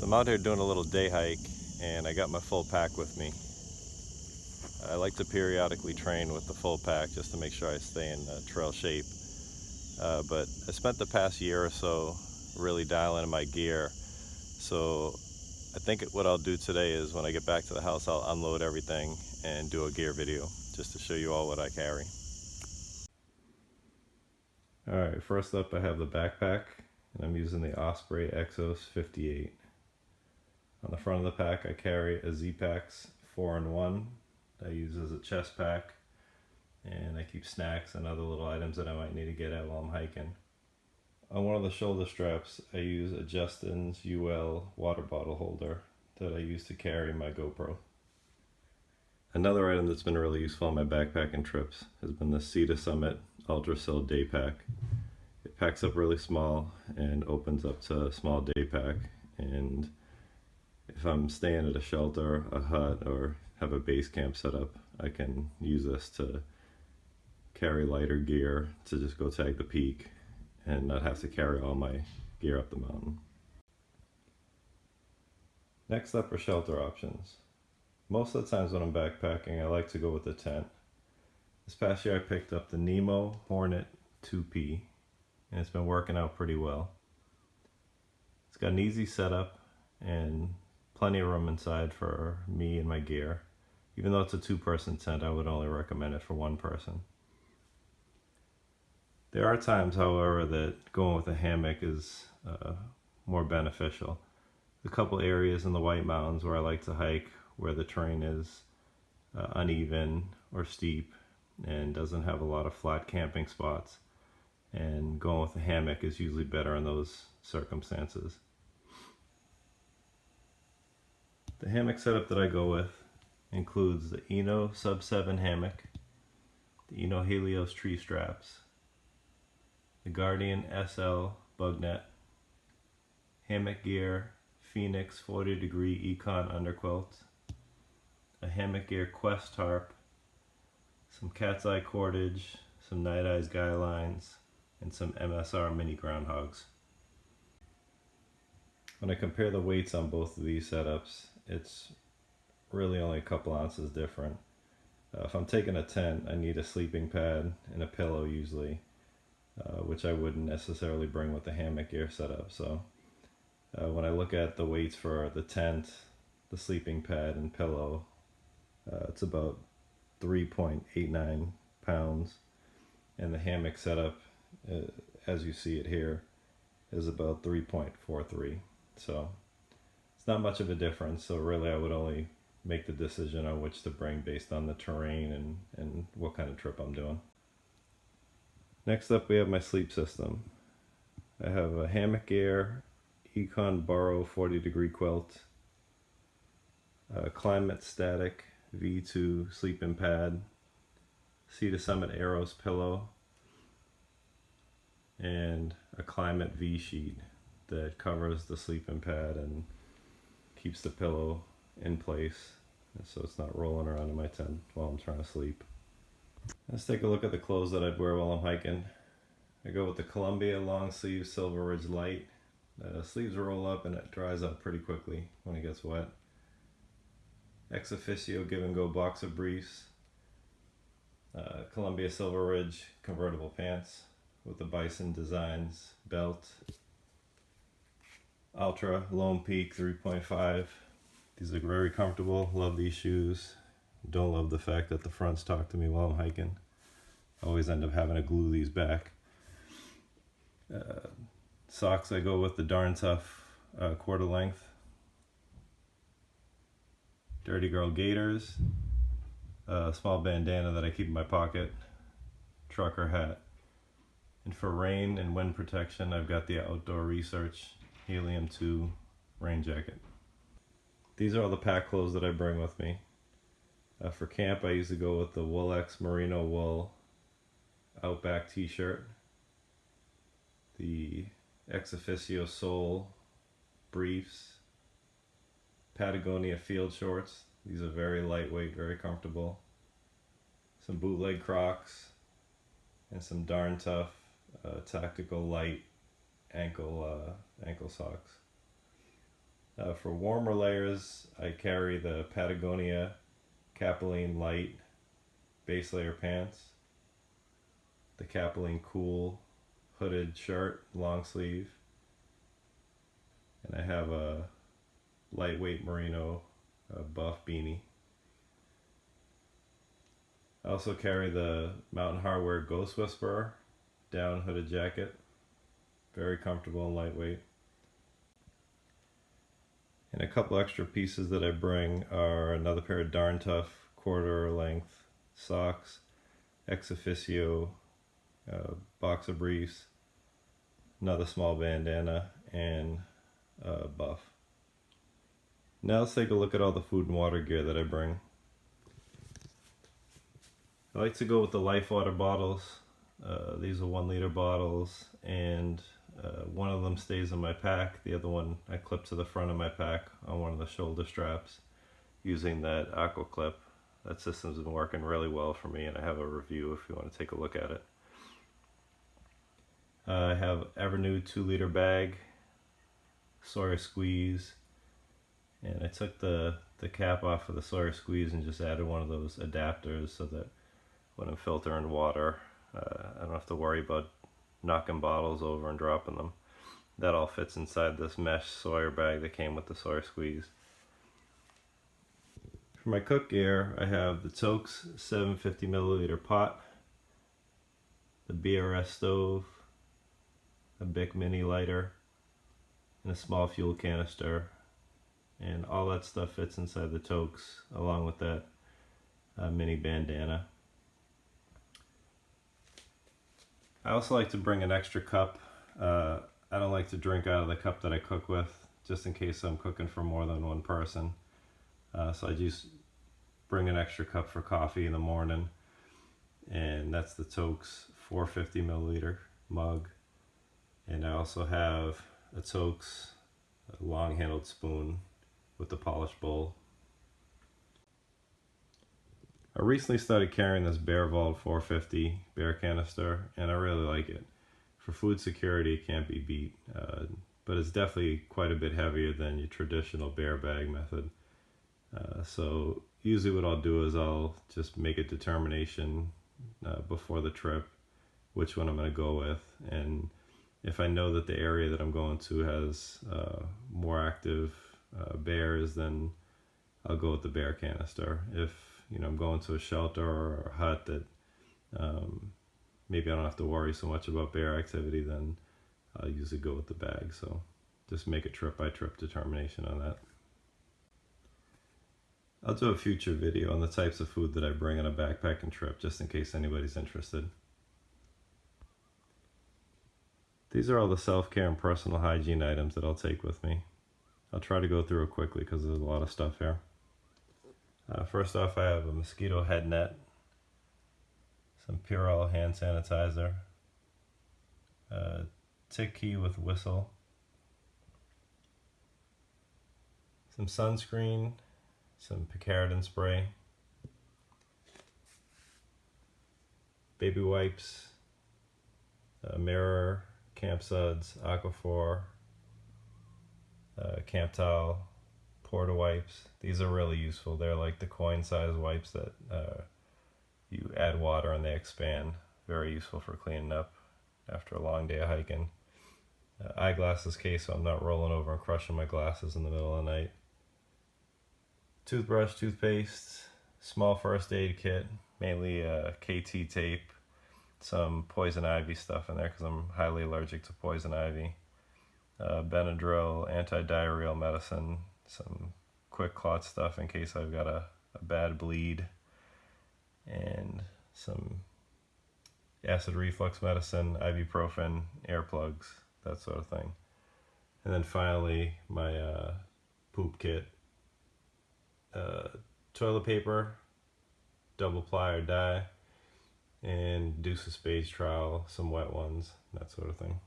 I'm out here doing a little day hike and I got my full pack with me. I like to periodically train with the full pack just to make sure I stay in trail shape. But I spent the past year or so really dialing in my gear. So I think what I'll do today is when I get back to the house, I'll unload everything and do a gear video just to show you all what I carry. Alright, first up I have the backpack, and I'm using the Osprey Exos 58. On the front of the pack I carry a Z-Packs 4-in-1 that I use as a chest pack, and I keep snacks and other little items that I might need to get at while I'm hiking. On one of the shoulder straps I use a Justin's UL water bottle holder that I use to carry my GoPro. Another item that's been really useful on my backpacking trips has been the Sea to Summit Ultra Sil Day Pack. It packs up really small and opens up to a small day pack, and if I'm staying at a shelter, a hut, or have a base camp set up, I can use this to carry lighter gear to just go tag the peak and not have to carry all my gear up the mountain. Next up are shelter options. Most of the times when I'm backpacking, I like to go with a tent. This past year I picked up the Nemo Hornet 2P, and it's been working out pretty well. It's got an easy setup and plenty of room inside for me and my gear. Even though it's a two-person tent, I would only recommend it for one person. There are times, however, that going with a hammock is more beneficial. There's a couple areas in the White Mountains where I like to hike where the terrain is uneven or steep and doesn't have a lot of flat camping spots, and going with a hammock is usually better in those circumstances. The hammock setup that I go with includes the Eno Sub 7 hammock, the Eno Helios tree straps, the Guardian SL bug net, hammock gear Phoenix 40-degree Econ underquilt, a hammock gear Quest tarp, some cat's eye cordage, some night eyes guy lines, and some MSR mini groundhogs. When I compare the weights on both of these setups, it's really only a couple ounces different. If I'm taking a tent, I need a sleeping pad and a pillow usually, which I wouldn't necessarily bring with the hammock gear setup. So when I look at the weights for the tent, the sleeping pad and pillow, it's about 3.89 pounds, and the hammock setup, as you see it here, is about 3.43. So it's not much of a difference. So really I would only make the decision on which to bring based on the terrain and what kind of trip I'm doing. Next up we have my sleep system. I have a hammock gear Econ Burrow 40-degree quilt, a Climate Static V2 sleeping pad, Sea to Summit Arrows pillow, and a Climate V sheet that covers the sleeping pad and keeps the pillow in place so it's not rolling around in my tent while I'm trying to sleep. Let's take a look at the clothes that I'd wear while I'm hiking. I go with the Columbia long sleeve Silver Ridge Light. The sleeves roll up and it dries up pretty quickly when it gets wet. Ex Officio Give and Go boxer briefs, Columbia Silver Ridge convertible pants with the Bison Designs belt, Ultra Lone Peak 3.5. These are very comfortable, love these shoes. Don't love the fact that the fronts talk to me while I'm hiking. I always end up having to glue these back. Socks I go with the Darn Tough quarter length. Dirty Girl gaiters, a small bandana that I keep in my pocket, trucker hat. And for rain and wind protection, I've got the Outdoor Research Helium 2 rain jacket. These are all the pack clothes that I bring with me. For camp, I usually go with the Woolex Merino Wool Outback t-shirt, the Ex Officio Soul briefs, Patagonia field shorts. These are very lightweight, very comfortable. Some bootleg Crocs, and some Darn Tough tactical light ankle socks. For warmer layers, I carry the Patagonia Capilene Light base layer pants, the Capilene Cool hooded shirt, long sleeve, and I have a lightweight merino buff beanie. I also carry the Mountain Hardwear Ghost Whisperer down hooded jacket, very comfortable and lightweight. And a couple extra pieces that I bring are another pair of Darn Tough quarter length socks, ex officio boxer briefs, another small bandana, and a buff. Now let's take a look at all the food and water gear that I bring. I like to go with the Life Water bottles. These are 1 liter bottles, and one of them stays in my pack. The other one I clip to the front of my pack on one of the shoulder straps using that aqua clip. That system's been working really well for me, and I have a review if you want to take a look at it. I have Evernew 2 liter bag, Sawyer Squeeze, and I took the cap off of the Sawyer Squeeze and just added one of those adapters so that when I'm filtering water, I don't have to worry about knocking bottles over and dropping them. That all fits inside this mesh Sawyer bag that came with the Sawyer Squeeze. For my cook gear, I have the Tokes 750 milliliter pot, the BRS stove, a Bic mini lighter, and a small fuel canister, and all that stuff fits inside the Tokes along with that mini bandana. I also like to bring an extra cup. I don't like to drink out of the cup that I cook with, just in case I'm cooking for more than one person. So I just bring an extra cup for coffee in the morning, and that's the Tokes 450 milliliter mug. And I also have a Tokes long handled spoon with the polished bowl. I recently started carrying this Bear Vault 450 bear canister, and I really like it. For food security, it can't be beat, but it's definitely quite a bit heavier than your traditional bear bag method. So usually what I'll do is I'll just make a determination before the trip which one I'm going to go with, and if I know that the area that I'm going to has more active bears, then I'll go with the bear canister. If I'm going to a shelter or a hut that maybe I don't have to worry so much about bear activity, then I'll usually go with the bag. So just make a trip by trip determination on that. I'll do a future video on the types of food that I bring on a backpacking trip, just in case anybody's interested. These are all the self-care and personal hygiene items that I'll take with me. I'll try to go through it quickly because there's a lot of stuff here. First off, I have a mosquito head net, some Purell hand sanitizer, tick key with whistle, some sunscreen, some picaridin spray, baby wipes, a mirror, camp suds, Aquaphor, camp towel, porta wipes. These are really useful. They're like the coin size wipes that you add water and they expand. Very useful for cleaning up after a long day of hiking. Eyeglasses case so I'm not rolling over and crushing my glasses in the middle of the night. Toothbrush, toothpaste, small first aid kit, mainly KT tape, some poison ivy stuff in there because I'm highly allergic to poison ivy, Benadryl, anti-diarrheal medicine, some quick clot stuff in case I've got a bad bleed, and some acid reflux medicine, ibuprofen, earplugs, that sort of thing. And then finally my poop kit, toilet paper, double ply or dye, and Deuce of Spades trowel, some wet ones, that sort of thing.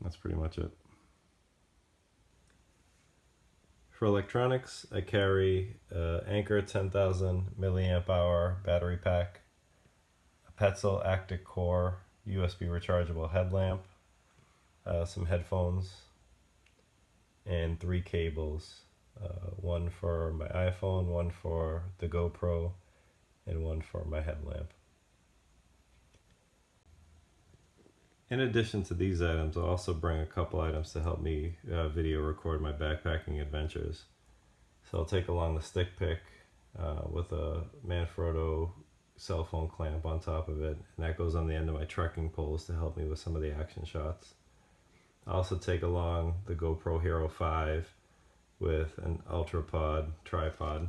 That's pretty much it. For electronics, I carry Anker 10,000 milliamp hour battery pack, a Petzl Actic Core USB rechargeable headlamp, some headphones, and 3 cables. One for my iPhone, one for the GoPro, and one for my headlamp. In addition to these items, I'll also bring a couple items to help me video record my backpacking adventures. So I'll take along the stick pick with a Manfrotto cell phone clamp on top of it, and that goes on the end of my trekking poles to help me with some of the action shots. I also take along the GoPro Hero 5 with an UltraPod tripod.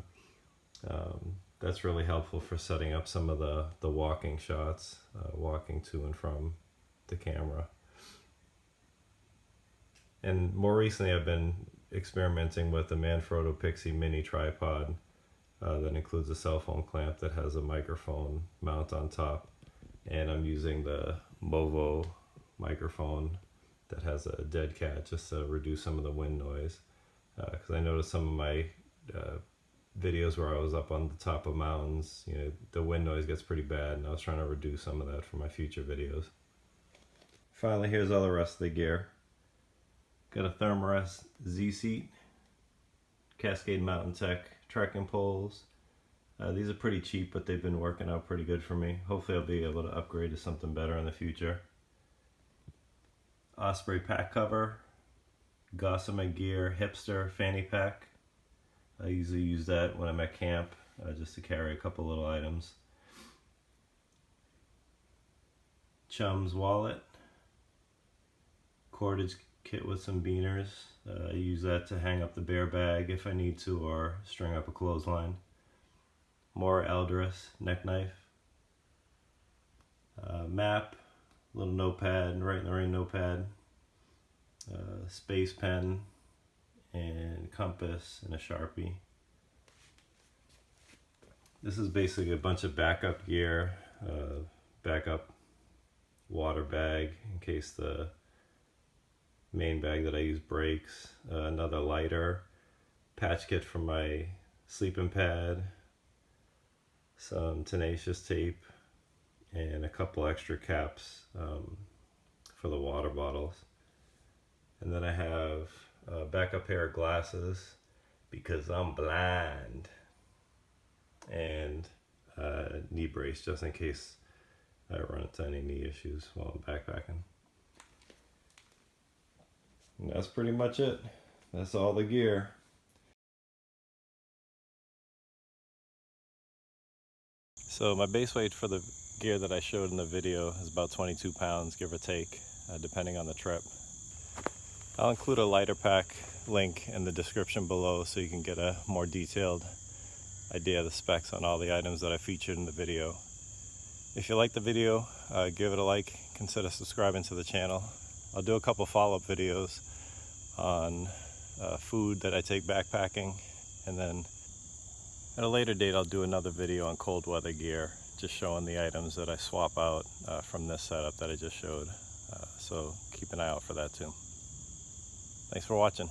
That's really helpful for setting up some of the walking shots, walking to and from the camera. And more recently I've been experimenting with the Manfrotto Pixie Mini tripod that includes a cell phone clamp that has a microphone mount on top, and I'm using the Movo microphone that has a dead cat just to reduce some of the wind noise, because I noticed some of my videos where I was up on the top of mountains, the wind noise gets pretty bad, and I was trying to reduce some of that for my future videos. Finally, here's all the rest of the gear. Got a Thermarest Z-Seat, Cascade Mountain Tech trekking poles. These are pretty cheap, but they've been working out pretty good for me. Hopefully I'll be able to upgrade to something better in the future. Osprey pack cover, Gossamer Gear Hipster fanny pack. I usually use that when I'm at camp, just to carry a couple little items. Chum's wallet, cordage kit with some beaners. I use that to hang up the bear bag if I need to, or string up a clothesline. More Eldris neck knife. Map, little notepad, Right in the Rain notepad. Space pen, and compass, and a Sharpie. This is basically a bunch of backup gear, backup water bag in case the main bag that I use breaks, another lighter, patch kit for my sleeping pad, some tenacious tape, and a couple extra caps for the water bottles. And then I have a backup pair of glasses because I'm blind, and a knee brace just in case I run into any knee issues while I'm backpacking. And that's pretty much it. That's all the gear. So my base weight for the gear that I showed in the video is about 22 pounds, give or take, depending on the trip. I'll include a lighter pack link in the description below so you can get a more detailed idea of the specs on all the items that I featured in the video. If you like the video, give it a like, consider subscribing to the channel. I'll do a couple follow-up videos on food that I take backpacking, and then at a later date I'll do another video on cold weather gear, just showing the items that I swap out from this setup that I just showed. So keep an eye out for that too. Thanks for watching.